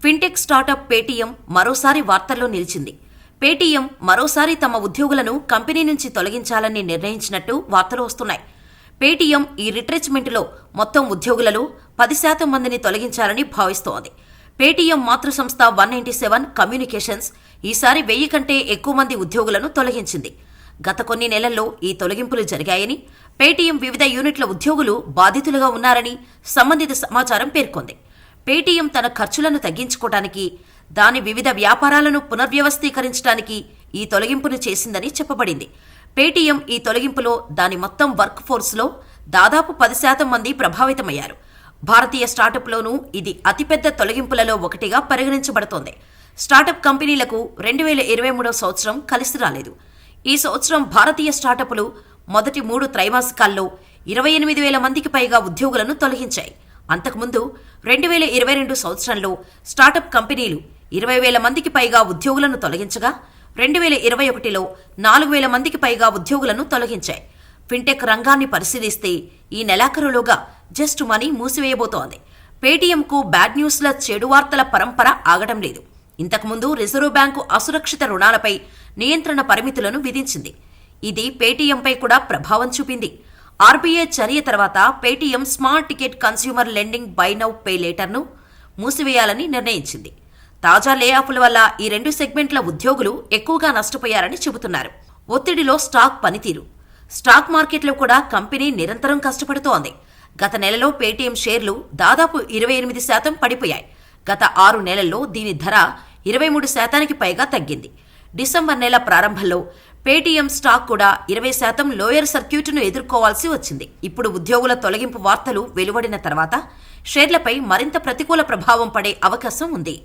Fintech startup Paytm మరోసారి వార్తల్లో నిలిచింది. పేటీఎం మరోసారి తమ ఉద్యోగులను కంపెనీ నుంచి తొలగించాలని నిర్ణయించినట్టు వార్తలు వస్తున్నాయి. పేటీఎం ఈ రిట్రెచ్మెంట్లో మొత్తం ఉద్యోగులలో 10% మందిని తొలగించాలని భావిస్తోంది. పేటీఎం మాతృ సంస్థ 197 కమ్యూనికేషన్స్ ఈసారి 1000 కంటే ఎక్కువ మంది ఉద్యోగులను తొలగించింది. గత కొన్ని నెలల్లో ఈ తొలగింపులు జరిగాయని, పేటీఎం వివిధ యూనిట్ల ఉద్యోగులు బాధితులుగా ఉన్నారని సంబంధిత సమాచారం పేర్కొంది. పేటీఎం తన ఖర్చులను తగ్గించుకోవడానికి, దాని వివిధ వ్యాపారాలను పునర్వ్యవస్థీకరించడానికి ఈ తొలగింపును చేసిందని చెప్పబడింది. పేటీఎం ఈ తొలగింపులో దాని మొత్తం వర్క్ ఫోర్స్లో దాదాపు 10% మంది ప్రభావితమయ్యారు. భారతీయ స్టార్టప్లోనూ ఇది అతిపెద్ద తొలగింపులలో ఒకటిగా పరిగణించబడుతోంది. స్టార్టప్ కంపెనీలకు 2023 సంవత్సరం కలిసి రాలేదు. ఈ సంవత్సరం భారతీయ స్టార్టప్లు మొదటి 3 త్రైమాసికాల్లో 28,000 మందికి పైగా ఉద్యోగులను తొలగించాయి. అంతకుముందు 2022 సంవత్సరంలో స్టార్టప్ కంపెనీలు 20,000 మందికి పైగా ఉద్యోగులను తొలగించగా, 2021లో 4,000 మందికి పైగా ఉద్యోగులను తొలగించాయి. ఫిన్టెక్ రంగాన్ని పరిశీలిస్తే ఈ నెలాఖరులోగా జస్ట్ మనీ మూసివేయబోతోంది. పేటీఎంకు బ్యాడ్ న్యూస్ల చెడు వార్తల పరంపర ఆగడం లేదు. ఇంతకుముందు రిజర్వ్ బ్యాంకు అసురక్షిత రుణాలపై నియంత్రణ పరిమితులను విధించింది. ఇది పేటీఎంపై కూడా ప్రభావం చూపింది. ఆర్బీఐ చర్య తర్వాత Paytm small ticket consumer lending buy now pay లేటర్ను మూసివేయాలని నిర్ణయించింది. తాజా లేఆఫ్ల వల్ల ఈ 2 సెగ్మెంట్ల ఉద్యోగులు ఎక్కువగా నష్టపోయారని చెబుతున్నారు. ఒత్తిడిలో స్టాక్ పనితీరు. స్టాక్ మార్కెట్లో కూడా కంపెనీ నిరంతరం కష్టపడుతోంది. గత నెలలో పేటీఎం షేర్లు దాదాపు 28% పడిపోయాయి. గత 6 నెలల్లో దీని ధర 23% పైగా తగ్గింది. డిసెంబర్ నెల ప్రారంభంలో పేటీఎం స్టాక్ కూడా 20% లోయర్ సర్క్యూట్ను ఎదుర్కోవాల్సి వచ్చింది. ఇప్పుడు ఉద్యోగుల తొలగింపు వార్తలు వెలువడిన తర్వాత షేర్లపై మరింత ప్రతికూల ప్రభావం పడే అవకాశం ఉంది.